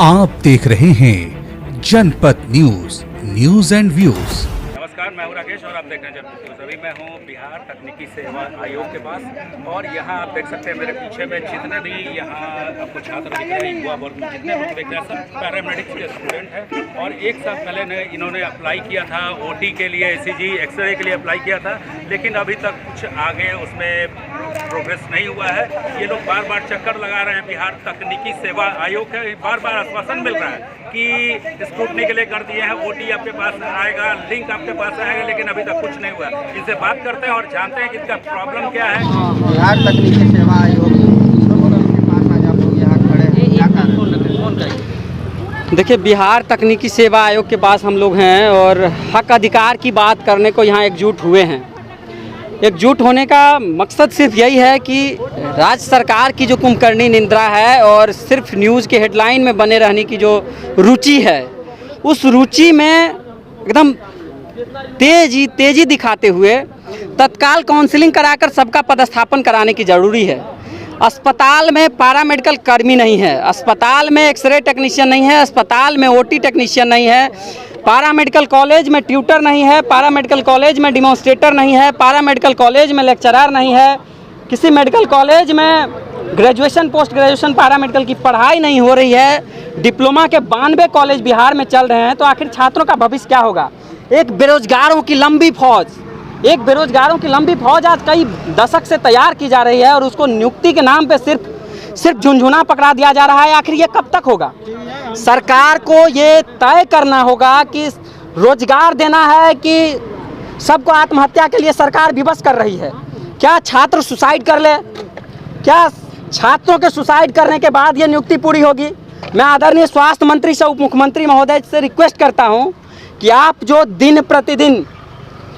आप देख रहे हैं जनपद न्यूज, न्यूज एंड व्यूज। नमस्कार, मैं हूं राकेश और आप देख रहे हैं जनपद न्यूज। अभी मैं हूं बिहार तकनीकी सेवा आयोग के पास और यहां आप देख सकते हैं मेरे पीछे में जितने भी यहां आपको छात्र दिख रहे हैं, युवा वर्ग में जितने लोग देख रहे हैं सब पैरामेडिक्स के स्टूडेंट हैं। और एक साल पहले इन्होंने अप्लाई किया था OT के लिए, ECG एक्सरे के लिए अप्लाई किया था, लेकिन अभी तक कुछ आगे उसमें प्रोग्रेस नहीं हुआ है। ये लोग बार बार चक्कर लगा रहे हैं। बिहार तकनीकी सेवा आयोग का बार बार आश्वासन मिल रहा है कि स्क्रूटनी के लिए कर दिए हैं, OT आपके पास आएगा, लिंक आपके पास आएगा, लेकिन अभी तक कुछ नहीं हुआ। इनसे बात करते हैं और जानते हैं कि इनका प्रॉब्लम क्या है। बिहार तकनीकी सेवा आयोग के पास आज आप लोग यहाँ खड़े हैं, क्या कारण? देखिए, बिहार तकनीकी सेवा आयोग के पास हम लोग हैं और हक अधिकार की बात करने को यहाँ एकजुट हुए हैं। एकजुट होने का मकसद सिर्फ यही है कि राज्य सरकार की जो कुंभकर्णी निंदा है और सिर्फ न्यूज़ के हेडलाइन में बने रहने की जो रुचि है, उस रुचि में एकदम तेजी दिखाते हुए तत्काल काउंसलिंग कराकर सबका पदस्थापन कराने की ज़रूरी है। अस्पताल में पैरामेडिकल कर्मी नहीं है, अस्पताल में एक्सरे टेक्नीशियन नहीं है, अस्पताल में OT टेक्नीशियन नहीं है, पैरामेडिकल कॉलेज में ट्यूटर नहीं है, पैरामेडिकल कॉलेज में डिमॉन्स्ट्रेटर नहीं है, पैरामेडिकल कॉलेज में लेक्चरर नहीं है, किसी मेडिकल कॉलेज में ग्रेजुएशन पोस्ट ग्रेजुएशन पैरामेडिकल की पढ़ाई नहीं हो रही है। डिप्लोमा के 92 कॉलेज बिहार में चल रहे हैं, तो आखिर छात्रों का भविष्य क्या होगा? एक बेरोजगारों की लंबी फौज आज कई दशक से तैयार की जा रही है और उसको नियुक्ति के नाम पे सिर्फ झुनझुना पकड़ा दिया जा रहा है। आखिर ये कब तक होगा? सरकार को ये तय करना होगा कि रोजगार देना है कि सबको आत्महत्या के लिए सरकार विवश कर रही है। क्या छात्र सुसाइड कर ले? क्या छात्रों के सुसाइड करने के बाद ये नियुक्ति पूरी होगी? मैं आदरणीय स्वास्थ्य मंत्री से उप मुख्यमंत्री महोदय से रिक्वेस्ट करता हूँ कि आप जो दिन प्रतिदिन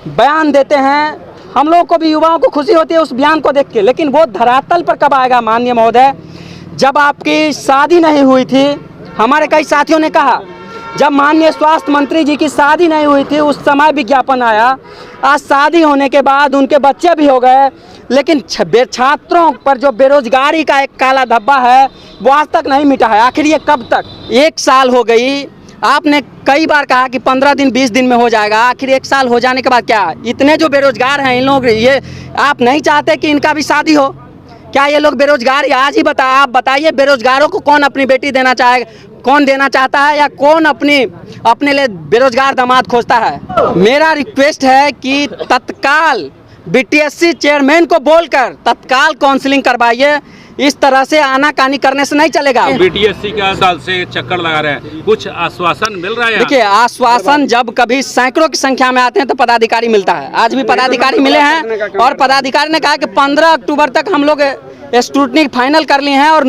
बयान देते हैं, हम लोगों को भी युवाओं को खुशी होती है उस बयान को देख के, लेकिन वो धरातल पर कब आएगा? माननीय महोदय, जब आपकी शादी नहीं हुई थी, हमारे कई साथियों ने कहा, जब माननीय स्वास्थ्य मंत्री जी की शादी नहीं हुई थी उस समय विज्ञापन आया। आज शादी होने के बाद उनके बच्चे भी हो गए, लेकिन छात्रों पर जो बेरोजगारी का एक काला धब्बा है वो आज तक नहीं मिटा है। आखिर ये कब तक? 1 साल हो गई, आपने कई बार कहा कि 15 दिन 20 दिन में हो जाएगा। आखिर 1 साल हो जाने के बाद क्या? इतने जो बेरोजगार हैं इन लोग, ये आप नहीं चाहते कि इनका भी शादी हो? क्या ये लोग बेरोजगार? आज ही आप बताइए, बेरोजगारों को कौन अपनी बेटी देना चाहे, कौन देना चाहता है, या कौन अपने लिए बेरोजगार दामाद खोजता है? मेरा रिक्वेस्ट है कि तत्काल BTSC चेयरमैन को बोलकर तत्काल काउंसलिंग करवाइए। इस तरह से आनाकानी करने से नहीं चलेगा। BTSC का साल से चक्कर लगा रहे हैं, कुछ आश्वासन मिल रहा है? देखिए, आश्वासन जब कभी सैकड़ों की संख्या में आते हैं तो पदाधिकारी मिलता है। आज भी पदाधिकारी मिले हैं और पदाधिकारी ने कहा कि 15 अक्टूबर तक हम लोग स्क्रूटनी फाइनल कर लिए हैं और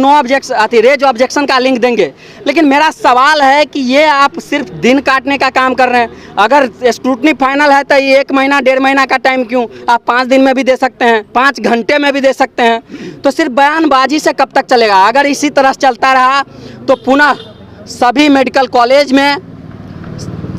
रेज ऑब्जेक्शन का लिंक देंगे। लेकिन मेरा सवाल है कि ये आप सिर्फ दिन काटने का काम कर रहे हैं। अगर स्क्रूटनी फाइनल है तो ये 1 महीना 1.5 महीना का टाइम क्यों? आप 5 दिन में भी दे सकते हैं, 5 घंटे में भी दे सकते हैं। तो सिर्फ बयानबाजी से कब तक चलेगा? अगर इसी तरह चलता रहा तो पुनः सभी मेडिकल कॉलेज में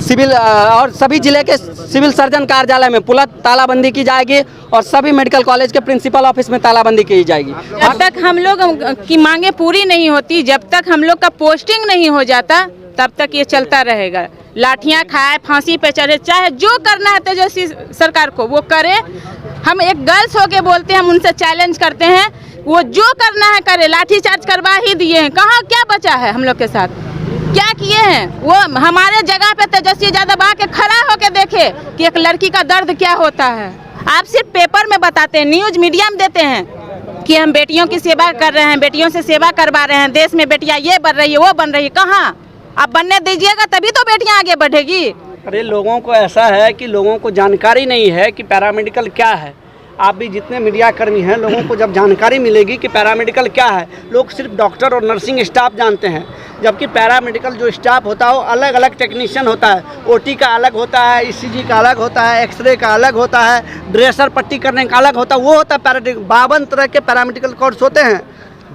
सिविल और सभी जिले के सिविल सर्जन कार्यालय में पुनः तालाबंदी की जाएगी और सभी मेडिकल कॉलेज के प्रिंसिपल ऑफिस में तालाबंदी की जाएगी। जब तक हम लोग की मांगे पूरी नहीं होती, जब तक हम लोग का पोस्टिंग नहीं हो जाता, तब तक ये चलता रहेगा। लाठियां खाए, फांसी पे चढ़े, चाहे जो करना है तेजस्वी सरकार को वो करे। हम एक गर्ल्स होके बोलते हैं, हम उनसे चैलेंज करते हैं, वो जो करना है करे। लाठी चार्ज करवा ही दिए हैं, कहाँ क्या बचा है? हम लोग के साथ क्या किए हैं? वो हमारे जगह पे तेजस्वी यादव आके खड़ा होके देखे कि एक लड़की का दर्द क्या होता है। आप सिर्फ पेपर में बताते हैं, न्यूज मीडिया में देते हैं कि हम बेटियों की सेवा कर रहे हैं, बेटियों से सेवा करवा रहे हैं, देश में बेटियां ये बन रही है वो बन रही है। कहाँ? आप बनने दीजिएगा तभी तो बेटियां आगे बढ़ेगी। अरे, लोगों को ऐसा है कि लोगों को जानकारी नहीं है कि पैरामेडिकल क्या है। आप भी जितने मीडिया कर्मी हैं, लोगों को जब जानकारी मिलेगी कि पैरामेडिकल क्या है, लोग सिर्फ डॉक्टर और नर्सिंग स्टाफ जानते हैं, जबकि पैरामेडिकल जो स्टाफ होता है वो अलग अलग टेक्नीशियन होता है। OT का अलग होता है, ECG का अलग होता है, एक्सरे का अलग होता है, ड्रेसर पट्टी करने का अलग होता है, वो होता है 52 तरह के पैरामेडिकल कोर्स होते हैं।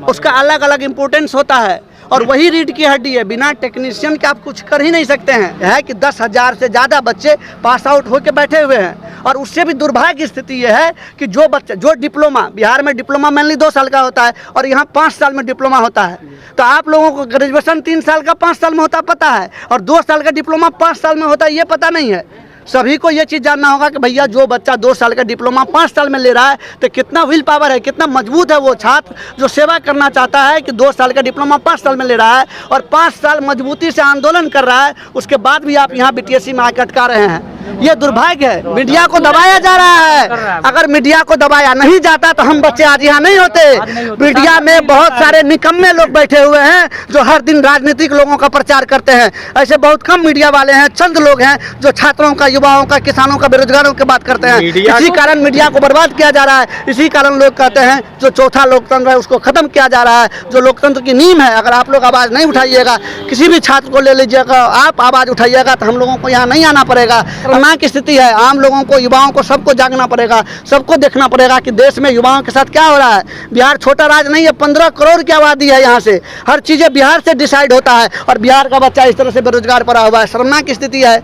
उसका अलग अलग इम्पोर्टेंस होता है और वही रीढ़ की हड्डी है। बिना टेक्नीशियन के आप कुछ कर ही नहीं सकते हैं। है कि 10,000 से ज़्यादा बच्चे पास आउट होकर बैठे हुए हैं और उससे भी दुर्भाग्य की स्थिति ये है कि जो बच्चा जो डिप्लोमा, बिहार में डिप्लोमा मेनली 2 साल का होता है और यहाँ 5 साल में डिप्लोमा होता है। तो आप लोगों को ग्रेजुएशन 3 साल का 5 साल में होता पता है और 2 साल का डिप्लोमा 5 साल में होता है, ये पता नहीं है। सभी को ये चीज़ जानना होगा कि भैया जो बच्चा 2 साल का डिप्लोमा 5 साल में ले रहा है तो कितना विल पावर है, कितना मजबूत है वो छात्र जो सेवा करना चाहता है कि 2 साल का डिप्लोमा 5 साल में ले रहा है और 5 साल मजबूती से आंदोलन कर रहा है, उसके बाद भी आप यहाँ BTSC में आकर अटका रहे हैं। ये दुर्भाग्य है। मीडिया को दबाया जा रहा है। अगर मीडिया को दबाया नहीं जाता तो हम बच्चे आज यहाँ नहीं होते। मीडिया में बहुत सारे निकम्मे लोग बैठे हुए हैं जो हर दिन राजनीतिक लोगों का प्रचार करते हैं। ऐसे बहुत कम मीडिया वाले हैं, चंद लोग हैं जो छात्रों का, युवाओं का, किसानों का, बेरोजगारों की बात करते हैं। इसी कारण मीडिया को बर्बाद किया जा रहा है। इसी कारण लोग कहते हैं जो चौथा लोकतंत्र है उसको खत्म किया जा रहा है। जो लोकतंत्र की नींव है, अगर आप लोग आवाज़ नहीं उठाइएगा, किसी भी छात्र को ले लीजिएगा, आप आवाज़ उठाइएगा तो हम लोगों को यहाँ नहीं आना पड़ेगा। खतरनाक स्थिति है। आम लोगों को, युवाओं को, सबको जागना पड़ेगा, सबको देखना पड़ेगा कि देश में युवाओं के साथ क्या हो रहा है। बिहार छोटा राज्य नहीं है, 15 करोड़ की आबादी है। यहाँ से हर चीज़ें बिहार से डिसाइड होता है और बिहार का बच्चा इस तरह से बेरोजगार पड़ा हुआ है। शर्मनाक स्थिति है।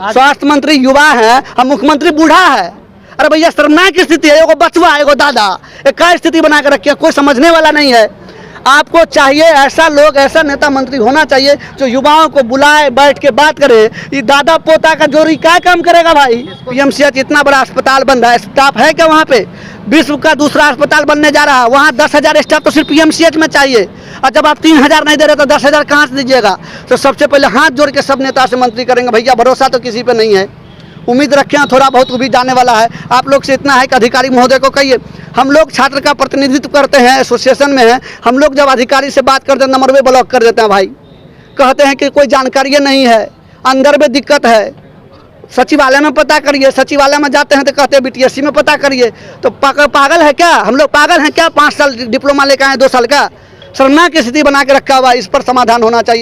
स्वास्थ्य मंत्री युवा है और मुख्यमंत्री बूढ़ा है। अरे भैया शर्मनाक स्थिति है। एगो बचवा, एगो दादा, एक क्या स्थिति बना कर रखी है, कोई समझने वाला नहीं है। आपको चाहिए ऐसा लोग, ऐसा नेता मंत्री होना चाहिए जो युवाओं को बुलाए, बैठ के बात करे। ये दादा पोता का जोड़ी क्या काम करेगा भाई। PMCH इतना बड़ा अस्पताल बन रहा है, स्टाफ है क्या वहाँ पे? विश्व का दूसरा अस्पताल बनने जा रहा है, वहाँ 10,000 स्टाफ तो सिर्फ PMCH में चाहिए। और जब आप 3,000 नहीं दे रहे तो 10,000 कहाँ से दीजिएगा? तो सबसे पहले हाथ जोड़ के सब नेता से मंत्री करेंगे। भैया भरोसा तो किसी पे नहीं है। उम्मीद रखें थोड़ा बहुत भी जाने वाला है। आप लोग से इतना है कि अधिकारी महोदय को कहिए, हम लोग छात्र का प्रतिनिधित्व करते हैं, एसोसिएशन में हैं। हम लोग जब अधिकारी से बात करते हैं नंबर ब्लॉक कर देते हैं भाई। कहते हैं कि कोई जानकारी नहीं है, अंदर में दिक्कत है, सचिवालय में पता करिए। सचिवालय में जाते हैं तो कहते हैं BTSC में पता करिए। तो पागल है क्या? हम लोग पागल हैं क्या? 5 साल डिप्लोमा लेकर आए 2 साल का। शर्मनाक स्थिति बना के रखा हुआ है। इस पर समाधान होना चाहिए।